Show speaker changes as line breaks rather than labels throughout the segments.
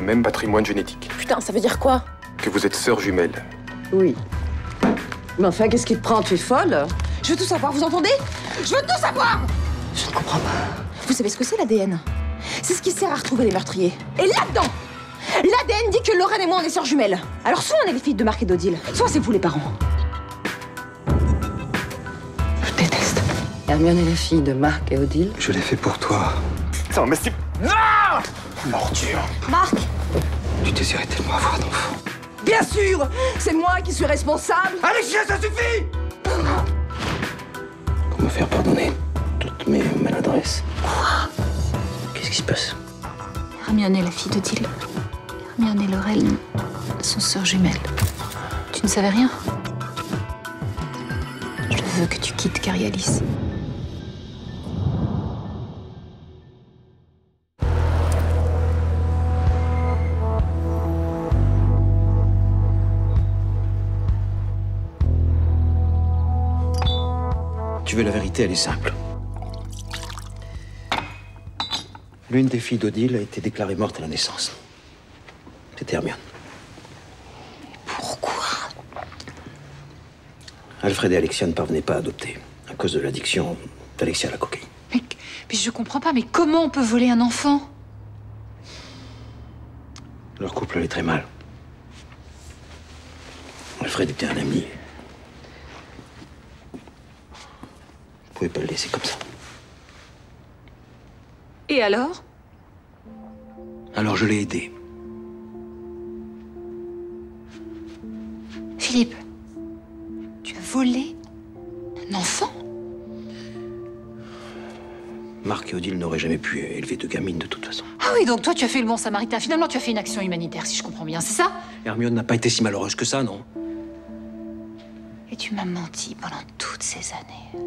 même patrimoine génétique.
Putain, ça veut dire quoi?
Que vous êtes sœurs jumelles.
Oui. Mais enfin, qu'est-ce qui te prend? Tu es folle? Je veux tout savoir, vous entendez? Je veux tout savoir!
Je ne comprends pas. Vous savez ce que c'est l'ADN? C'est ce qui sert à retrouver les meurtriers. Et là-dedans, l'ADN dit que Lorraine et moi, on est sœurs jumelles. Alors soit on est les filles de Marc et d'Odile, soit c'est vous les parents. Je déteste.
Hermione est la fille de Marc et Odile.
Je l'ai fait pour toi. Putain, mais c'est... Non! Mordure.
Marc!
Tu désirais tellement avoir d'enfants.
Bien sûr! C'est moi qui suis responsable!
Allez, chien, ça suffit!
Pour me faire pardonner toutes mes maladresses. Quoi? Qu'est-ce qui se passe?
Hermione est la fille d'Odile. Hermione et Lorraine sont sœurs jumelles. Tu ne savais rien? Je veux que tu quittes Carialis.
Tu veux la vérité, elle est simple. L'une des filles d'Odile a été déclarée morte à la naissance. C'était Hermione.
Pourquoi?
Alfred et Alexia ne parvenaient pas à adopter, à cause de l'addiction d'Alexia à la cocaïne.
Mais je comprends pas, mais comment on peut voler un enfant?
Leur couple allait très mal. Alfred était un ami. Je pouvais pas le laisser comme ça.
Et alors?
Alors je l'ai aidé.
Philippe, tu as volé un enfant?
Marc et Odile n'auraient jamais pu élever deux gamines de toute façon.
Ah oui, donc toi tu as fait le bon samaritain. Finalement, tu as fait une action humanitaire, si je comprends bien, c'est ça?
Hermione n'a pas été si malheureuse que ça, non?
Et tu m'as menti pendant toutes ces années.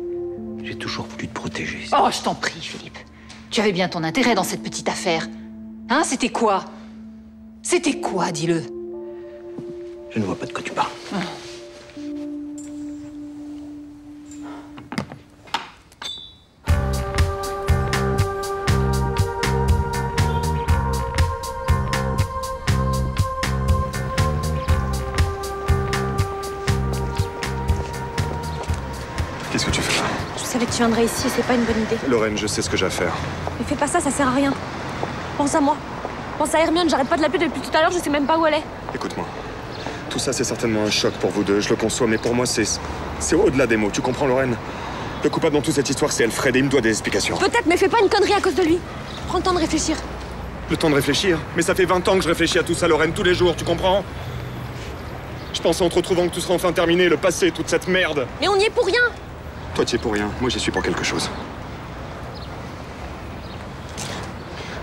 J'ai toujours voulu te protéger.
Oh, je t'en prie, Philippe. Tu avais bien ton intérêt dans cette petite affaire. Hein, c'était quoi? C'était quoi, dis-le?
Je ne vois pas de quoi tu parles.
Qu'est-ce que tu fais là?
Je savais que tu viendrais ici et c'est pas une bonne idée.
Lorraine, je sais ce que j'ai à faire.
Mais fais pas ça, ça sert à rien. Pense à moi. Pense à Hermione, j'arrête pas de l'appeler depuis tout à l'heure, je sais même pas où elle est.
Écoute-moi. Tout ça, c'est certainement un choc pour vous deux, je le conçois, mais pour moi, c'est au-delà des mots. Tu comprends, Lorraine? Le coupable dans toute cette histoire, c'est Alfred et il me doit des explications.
Peut-être, mais fais pas une connerie à cause de lui. Prends le temps de réfléchir.
Le temps de réfléchir? Mais ça fait 20 ans que je réfléchis à tout ça, Lorraine, tous les jours, tu comprends? Je pense en te retrouvant que tout sera enfin terminé, le passé, toute cette merde.
Mais on y est pour rien.
Toi, tu y es pour rien. Moi, j'y suis pour quelque chose.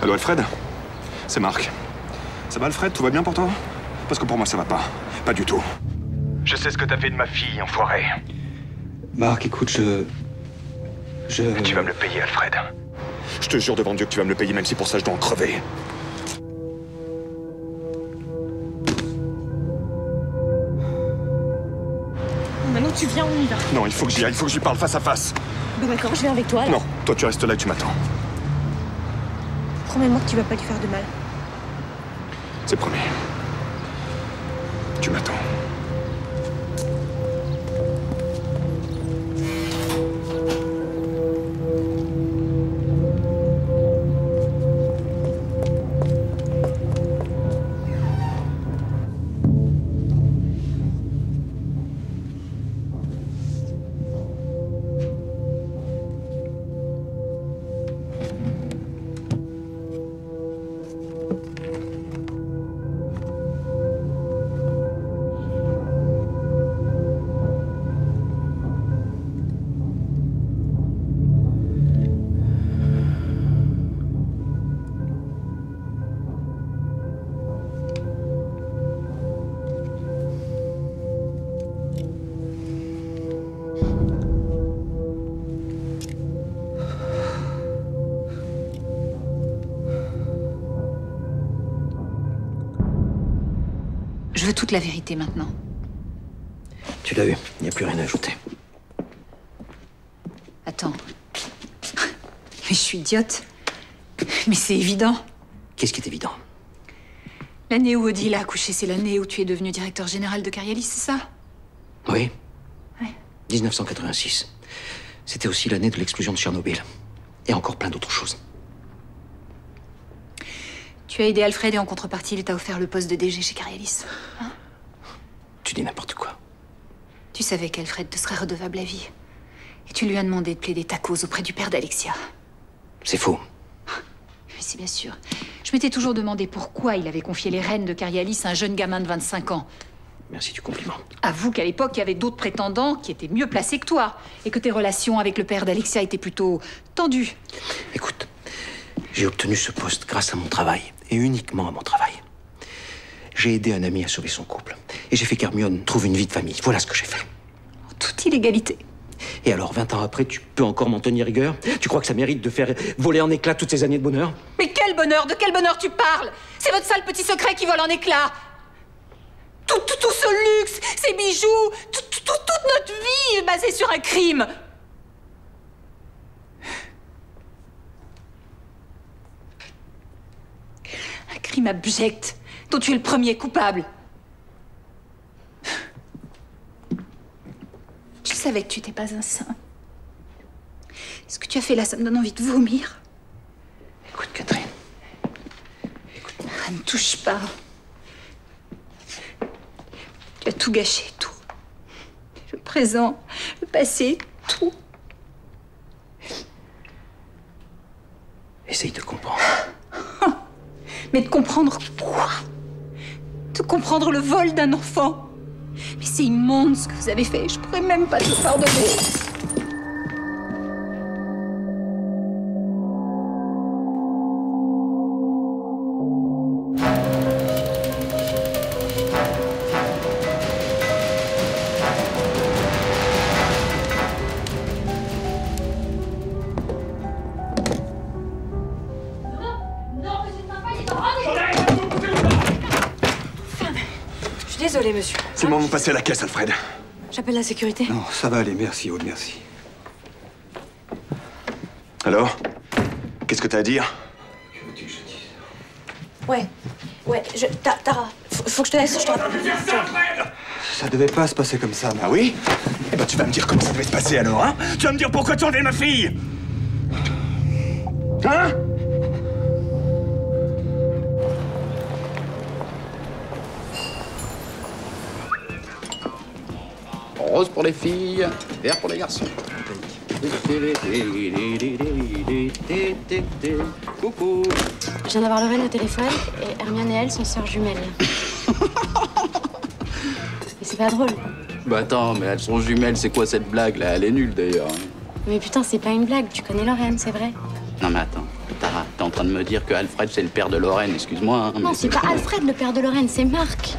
Allô, Alfred? C'est Marc. Ça va, Alfred? Tout va bien pour toi? Parce que pour moi, ça va pas. Pas du tout. Je sais ce que t'as fait de ma fille, enfoiré.
Marc, écoute,
Tu vas me le payer, Alfred. Je te jure devant Dieu que tu vas me le payer, même si pour ça, je dois en crever.
Maintenant tu viens, on y va.
Non, il faut que j'y aille, il faut que j'y parle face à face.
Bah d'accord, je viens avec toi.
Non, toi, tu restes là et tu m'attends.
Promets-moi que tu vas pas lui faire de mal.
C'est promis. Tu m'attends.
Je veux toute la vérité maintenant.
Tu l'as eu, il n'y a plus rien à ajouter.
Attends. Mais je suis idiote. Mais c'est évident.
Qu'est-ce qui est évident?
L'année où Odile a accouché, c'est l'année où tu es devenu directeur général de Carialis, c'est ça?
Oui.
Ouais.
1986. C'était aussi l'année de l'explosion de Tchernobyl. Et encore plein d'autres choses.
Tu as aidé Alfred et en contrepartie, il t'a offert le poste de DG chez Carialis. Hein?
Tu dis n'importe quoi.
Tu savais qu'Alfred te serait redevable à vie. Et tu lui as demandé de plaider ta cause auprès du père d'Alexia.
C'est faux.
Oui, c'est bien sûr. Je m'étais toujours demandé pourquoi il avait confié les rênes de Carialis à un jeune gamin de 25 ans.
Merci du compliment.
Avoue qu'à l'époque, il y avait d'autres prétendants qui étaient mieux placés que toi. Et que tes relations avec le père d'Alexia étaient plutôt tendues.
Écoute, j'ai obtenu ce poste grâce à mon travail. Et uniquement à mon travail. J'ai aidé un ami à sauver son couple. Et j'ai fait qu'Hermione trouve une vie de famille. Voilà ce que j'ai fait.
En toute illégalité.
Et alors, 20 ans après, tu peux encore m'en tenir rigueur? Tu crois que ça mérite de faire voler en éclats toutes ces années de bonheur?
Mais quel bonheur! De quel bonheur tu parles? C'est votre sale petit secret qui vole en éclats! Tout ce luxe, ces bijoux, toute notre vie est basée sur un crime! Un crime abject dont tu es le premier coupable. Je savais que tu n'étais pas un saint. Ce que tu as fait là, ça me donne envie de vomir.
Écoute, Catherine.
Ne touche pas. Tu as tout gâché, tout. Le présent, le passé, tout.
Essaye de comprendre.
Mais de comprendre quoi? De comprendre le vol d'un enfant? Mais c'est immonde ce que vous avez fait. Je pourrais même pas te pardonner.
Désolée, monsieur.
C'est le moment de passer à la caisse, Alfred.
J'appelle la sécurité.
Non, ça va aller, merci, Aude, merci.
Alors? Qu'est-ce que t'as à dire?
Que veux-tu que je dise?
Ouais, Tara, faut que je te laisse, je te rappelle.
Ça devait pas se passer comme ça,
Ah oui? Eh ben tu vas me dire comment ça devait se passer alors, hein? Tu vas me dire pourquoi tu as enlevé ma fille? Hein?
Rose pour les filles, vert pour les garçons. Coucou.
Je viens d'avoir Lorraine au téléphone et Hermione et elle sont sœurs jumelles. Mais c'est pas drôle.
Bah attends, mais elles sont jumelles, c'est quoi cette blague là? Elle est nulle d'ailleurs.
Mais putain, c'est pas une blague, tu connais Lorraine, c'est vrai.
Non mais attends, Tara, t'es en train de me dire que Alfred c'est le père de Lorraine, excuse-moi. Hein,
Non,
mais
c'est pas Alfred le père de Lorraine, c'est Marc.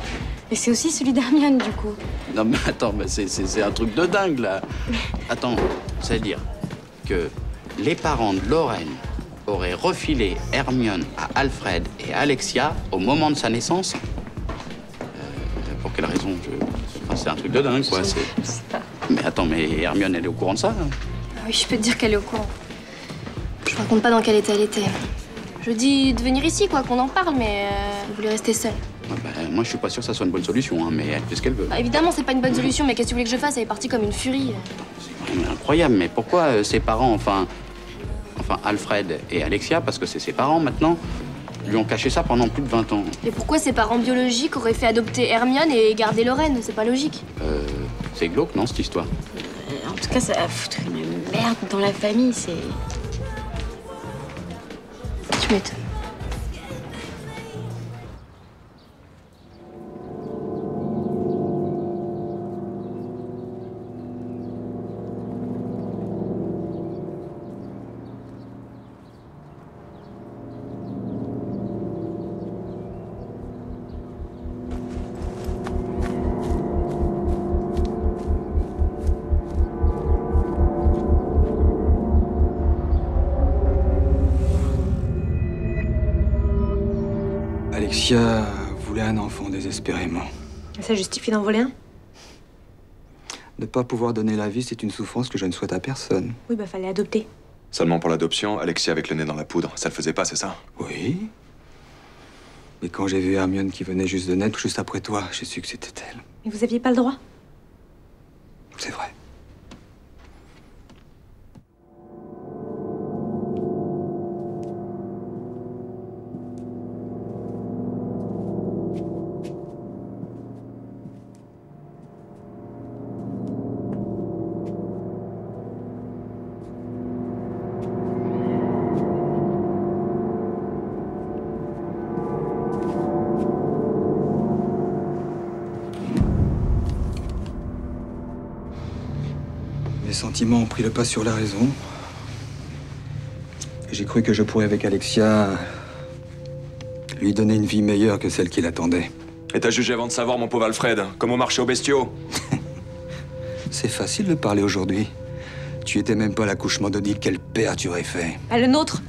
Et c'est aussi celui d'Hermione, du coup.
Non mais attends, mais c'est un truc de dingue là. Attends, c'est-à-dire que les parents de Lorraine auraient refilé Hermione à Alfred et Alexia au moment de sa naissance. Pour quelle raison? Enfin, c'est un truc de dingue quoi.
Je sais pas.
Mais attends, mais Hermione elle est au courant de ça? Hein?
Ah oui, je peux te dire qu'elle est au courant. Je raconte pas dans quel état elle était. Je dis de venir ici, quoi, qu'on en parle, mais elle voulait rester seule.
Ouais, bah, moi, je suis pas sûr que ça soit une bonne solution, hein, mais elle fait ce qu'elle veut.
Bah, évidemment, c'est pas une bonne solution, mais qu'est-ce que tu voulais que je fasse? Elle est partie comme une furie.
C'est vraiment incroyable, mais pourquoi ses parents, enfin Alfred et Alexia, parce que c'est ses parents maintenant, lui ont caché ça pendant plus de 20 ans?
Et pourquoi ses parents biologiques auraient fait adopter Hermione et garder Lorraine? C'est pas logique.
C'est glauque, non, cette histoire?
En tout cas, ça va foutre une merde dans la famille, c'est...
Tu m'étonnes.
Alexia voulait un enfant désespérément.
Ça justifie d'en voler un?
Ne pas pouvoir donner la vie, c'est une souffrance que je ne souhaite à personne.
Oui, bah fallait adopter.
Seulement pour l'adoption, Alexia avec le nez dans la poudre, ça le faisait pas, c'est ça?
Oui. Et quand j'ai vu Hermione qui venait juste de naître, juste après toi, j'ai su que c'était elle.
Mais vous aviez pas le droit?
C'est vrai. Mes sentiments ont pris le pas sur la raison. J'ai cru que je pourrais, avec Alexia, lui donner une vie meilleure que celle qu'il attendait.
Et t'as jugé avant de savoir, mon pauvre Alfred, comme au marché aux bestiaux.
C'est facile de parler aujourd'hui. Tu étais même pas à l'accouchement d'Odile. Quel père tu aurais fait?
Ah, le nôtre.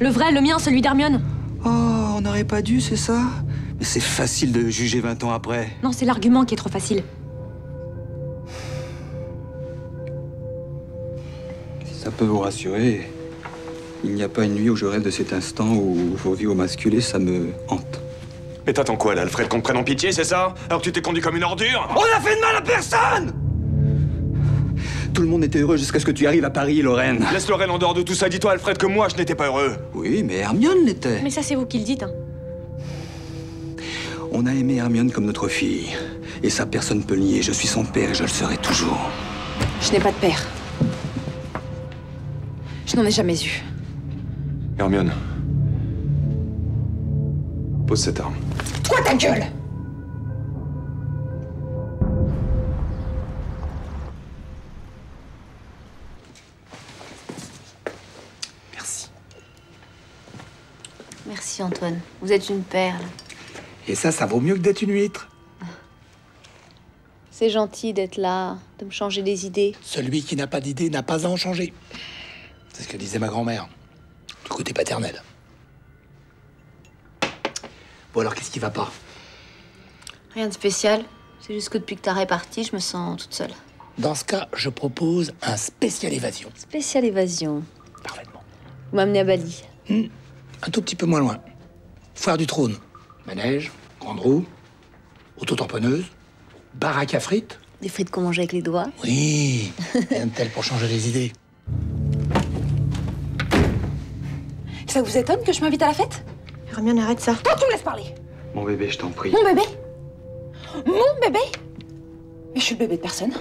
Le vrai, le mien, celui d'Hermione.
Oh, on n'aurait pas dû, c'est ça? Mais c'est facile de juger 20 ans après.
Non, c'est l'argument qui est trop facile.
Si ça peut vous rassurer, il n'y a pas une nuit où je rêve de cet instant où vos vies au masculé, ça me hante.
Mais t'attends quoi, là, Alfred, qu'on te prenne en pitié, c'est ça? Alors que tu t'es conduit comme une ordure?
On a fait de mal à personne! Tout le monde était heureux jusqu'à ce que tu arrives à Paris, Lorraine.
Laisse Lorraine en dehors de tout ça. Dis-toi, Alfred, que moi, je n'étais pas heureux.
Oui, mais Hermione l'était.
Mais ça, c'est vous qui le dites, hein.
On a aimé Hermione comme notre fille. Et ça, personne ne peut le nier. Je suis son père et je le serai toujours.
Je n'ai pas de père. Je n'en ai jamais eu.
Hermione. Pose cette arme.
Toi, ta gueule!
Merci.
Merci Antoine, vous êtes une perle.
Et ça vaut mieux que d'être une huître.
C'est gentil d'être là, de me changer les idées.
Celui qui n'a pas d'idée n'a pas à en changer. C'est ce que disait ma grand-mère, du côté paternel. Bon alors, qu'est-ce qui va pas?
Rien de spécial, c'est juste que depuis que t'as parti, je me sens toute seule.
Dans ce cas, je propose un spécial évasion.
Spéciale évasion.
Parfaitement.
Vous m'amenez à Bali.
Un tout petit peu moins loin. Foire du Trône. Manège, grande roue, auto-tamponneuse, baraque à frites.
Des frites qu'on mange avec les doigts.
Oui, rien de tel pour changer les idées.
Ça vous étonne que je m'invite à la fête? Hermione, arrête ça. Toi, tu me laisses parler.
Mon bébé, je t'en prie.
Mon bébé? Mon bébé? Mais je suis le bébé de personne.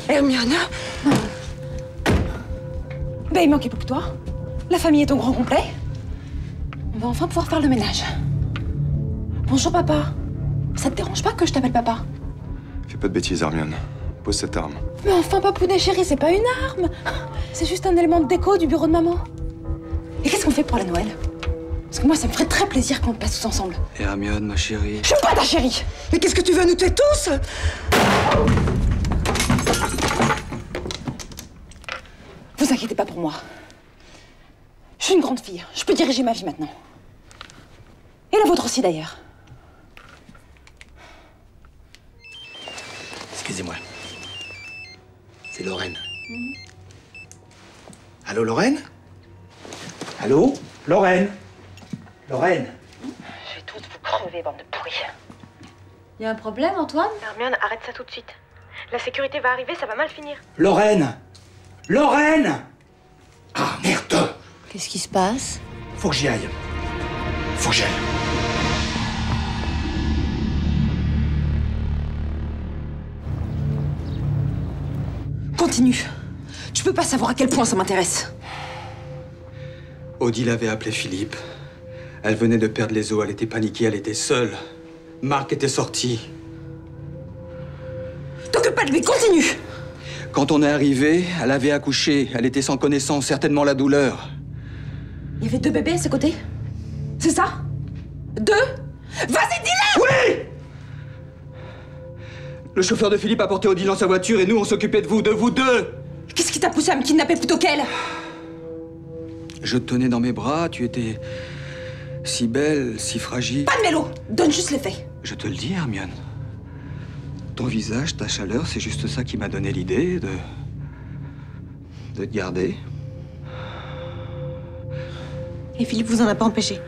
Hermione? Ben, il manquait plus que toi. La famille est au grand complet. On va enfin pouvoir faire le ménage. Bonjour, papa. Ça te dérange pas que je t'appelle papa?
Fais pas de bêtises, Hermione. Pose cette arme.
Mais enfin, papounet chéri, c'est pas une arme. C'est juste un élément de déco du bureau de maman. Et qu'est-ce qu'on fait pour la Noël? Parce que moi, ça me ferait très plaisir qu'on passe tous ensemble.
Hermione, ma chérie.
Je suis pas ta chérie.
Mais qu'est-ce que tu veux nous tuer tous?
Vous inquiétez pas pour moi. Je suis une grande fille. Je peux diriger ma vie maintenant. Et la vôtre aussi, d'ailleurs.
Excusez-moi. C'est Lorraine. Allô, Lorraine? Allô? Lorraine? Lorraine?
Je vais tous vous crever, bande de pourris.
Y a un problème, Antoine?
Hermione, arrête ça tout de suite. La sécurité va arriver, ça va mal finir.
Lorraine? Lorraine? Ah, merde!
Qu'est-ce qui se passe?
Faut que j'y aille. Faut que j'y aille.
Continue. Tu peux pas savoir à quel point ça m'intéresse.
Odile avait appelé Philippe. Elle venait de perdre les os, elle était paniquée, elle était seule. Marc était sorti.
T'occupe pas de lui, continue.
Quand on est arrivé, elle avait accouché. Elle était sans connaissance, certainement la douleur.
Il y avait 2 bébés à ses côtés? C'est ça? 2? Vas-y, dis-le!
Oui! Le chauffeur de Philippe a porté Odile dans sa voiture et nous, on s'occupait de vous deux!
Qu'est-ce qui t'a poussé à me kidnapper plutôt qu'elle?
Je te tenais dans mes bras, tu étais si belle, si fragile.
Pas de mélo! Donne juste les faits.
Je te le dis, Hermione. Ton visage, ta chaleur, c'est juste ça qui m'a donné l'idée de te garder.
Et Philippe vous en a pas empêché?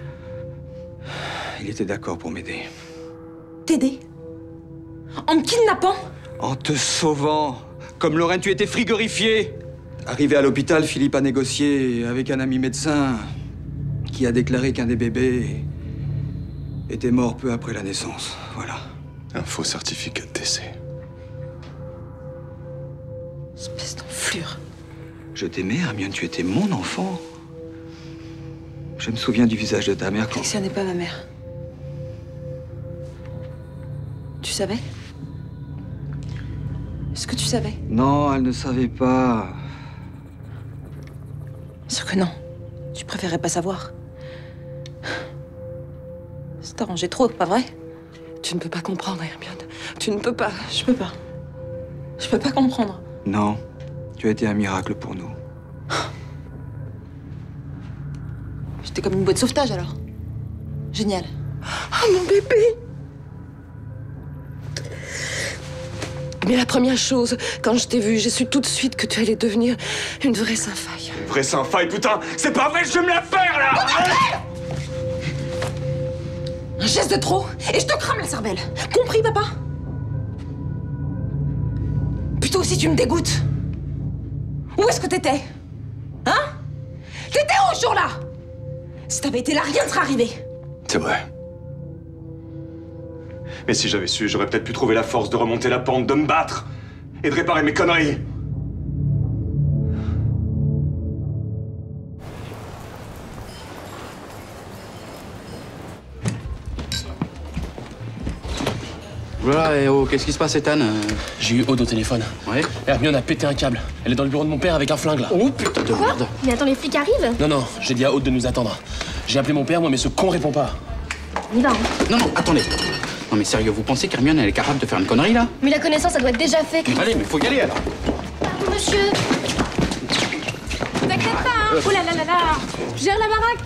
Il était d'accord pour m'aider.
T'aider? En me kidnappant?
En te sauvant. Comme Lorraine, tu étais frigorifiée. Arrivé à l'hôpital, Philippe a négocié avec un ami médecin qui a déclaré qu'un des bébés était mort peu après la naissance. Voilà.
Un faux certificat de décès.
Espèce d'enflure.
Je t'aimais, Hermione, tu étais mon enfant. Je me souviens du visage de ta mère quand...
Alexia n'est pas ma mère. Tu savais? Est-ce que tu savais?
Non, elle ne savait pas.
Sûr que non. Tu préférais pas savoir. Ça t'arrangeait trop, pas vrai?
Tu ne peux pas comprendre, Hermione. Tu ne peux pas.
Je peux pas. Je peux pas comprendre.
Non, tu as été un miracle pour nous.
J'étais comme une boîte de sauvetage alors. Génial.
Oh, mon bébé! Mais la première chose, quand je t'ai vue, j'ai su tout de suite que tu allais devenir une vraie Saint-Faille.
Une vraie Saint-Faille, putain! C'est pas vrai, je vais me la faire, là!
Un geste de trop et je te crame la cervelle. Compris, papa? Puis toi aussi, tu me dégoûtes. Où est-ce que t'étais? Hein? T'étais où ce jour-là? Si t'avais été là, rien ne serait arrivé.
C'est vrai. Mais si j'avais su, j'aurais peut-être pu trouver la force de remonter la pente, de me battre et de réparer mes conneries.
Voilà, et oh, qu'est-ce qui se passe, Ethan?
J'ai eu Aude au téléphone.
Ouais?
Hermione a pété un câble. Elle est dans le bureau de mon père avec un flingue, là.
Oh, putain de
Quoi?
merde!
Mais attends, les flics arrivent?
Non, j'ai dit à Aude de nous attendre. J'ai appelé mon père, moi, mais ce con répond pas.
On y va, hein.
Non, attendez. Non, mais sérieux, vous pensez qu'Hermione, elle est capable de faire une connerie, là?
Mais la connaissance, ça doit être déjà fait.
Allez, mais faut y aller, alors.
Pardon, monsieur. T'inquiète pas, hein. Oh là là là là. Je gère la baraque.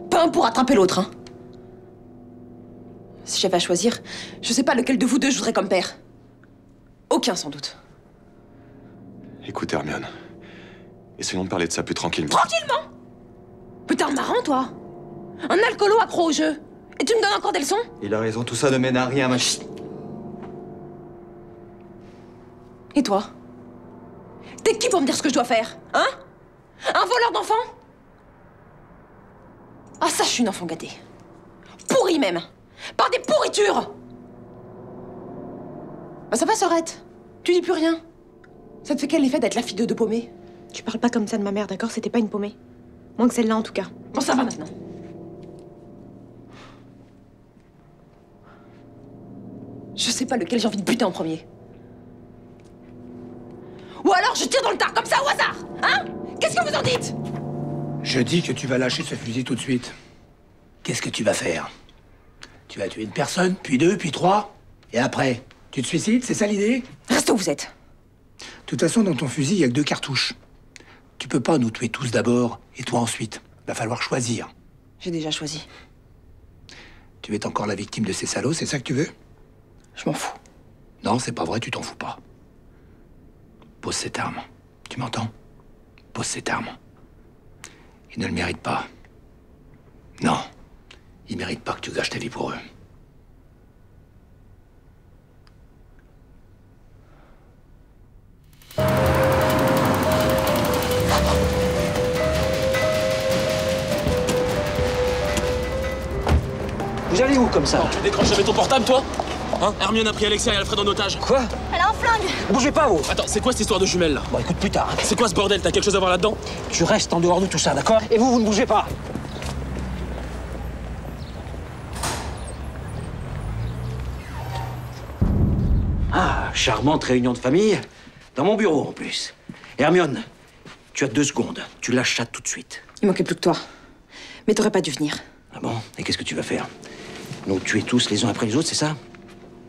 Pas un pour attraper l'autre, hein. Si j'avais à choisir, je sais pas lequel de vous deux je voudrais comme père. Aucun, sans doute.
Écoute, Hermione, essayons de parler de ça plus tranquillement.
Tranquillement? Putain, marrant, toi. Un alcoolo accro au jeu. Et tu me donnes encore des leçons?
Il a raison, tout ça ne mène à rien, ma chut.
Et toi? T'es qui pour me dire ce que je dois faire? Hein? Un voleur d'enfants? Ah, ça, je suis une enfant gâtée. Pourrie même. Par des pourritures. Bah ça va, Sorette. Tu dis plus rien. Ça te fait quel effet d'être la fille de deux paumés?
Tu parles pas comme ça de ma mère, d'accord? C'était pas une paumée. Moins que celle-là, en tout cas.
Bon, ça va maintenant. Je sais pas lequel j'ai envie de buter en premier. Ou alors je tire dans le tas, comme ça, au hasard. Hein? Qu'est-ce que vous en dites?
Je dis que tu vas lâcher ce fusil tout de suite. Qu'est-ce que tu vas faire? Tu vas tuer une personne, puis deux, puis trois, et après, tu te suicides, c'est ça l'idée?
Reste où vous êtes.
De toute façon, dans ton fusil, il y a que 2 cartouches. Tu peux pas nous tuer tous d'abord, et toi ensuite. Va falloir choisir.
J'ai déjà choisi.
Tu es encore la victime de ces salauds, c'est ça que tu veux?
Je m'en fous.
Non, c'est pas vrai, tu t'en fous pas. Pose cette arme. Tu m'entends? Pose cette arme. Ils ne le méritent pas. Non. Ils méritent pas que tu gâches ta vie pour eux.
Vous allez où comme ça?
Tu décroches jamais ton portable, toi? Hein? Hermione a pris Alexia et Alfred en otage.
Quoi?
Elle a un flingue.
Bougez pas, vous!
Attends, c'est quoi cette histoire de jumelles, là?
Bon, écoute plus tard.
C'est quoi ce bordel? T'as quelque chose à voir là-dedans?
Tu restes en dehors de tout ça, d'accord? Et vous ne bougez pas! Ah, charmante réunion de famille. Dans mon bureau, en plus. Hermione, tu as 2 secondes. Tu lâches ça tout de suite.
Il manquait plus que toi. Mais t'aurais pas dû venir.
Ah bon? Et qu'est-ce que tu vas faire? Nous tuer tous les uns après les autres, c'est ça?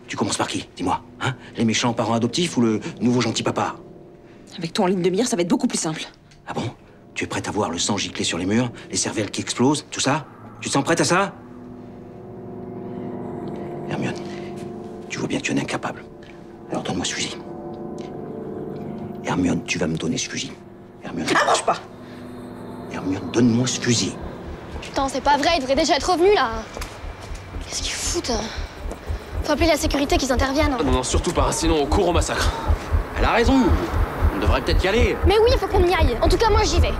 Tu commences par qui? Dis-moi. Hein? Les méchants parents adoptifs ou le nouveau gentil papa?
Avec toi en ligne de mire, ça va être beaucoup plus simple.
Ah bon? Tu es prête à voir le sang gicler sur les murs, les cervelles qui explosent, tout ça? Tu te sens prête à ça? Hermione, tu vois bien que tu en es incapable. Alors donne-moi ce fusil. Hermione, tu vas me donner ce fusil. Hermione.
Approche pas!
Hermione, donne-moi ce fusil.
Putain, c'est pas vrai, il devrait déjà être revenu là. Qu'est-ce qu'ils foutent? Faut appeler la sécurité qu'ils interviennent.
Non, non, surtout pas, sinon on court au massacre.
Elle a raison. On devrait peut-être y aller.
Mais oui, il faut qu'on y aille. En tout cas, moi j'y vais.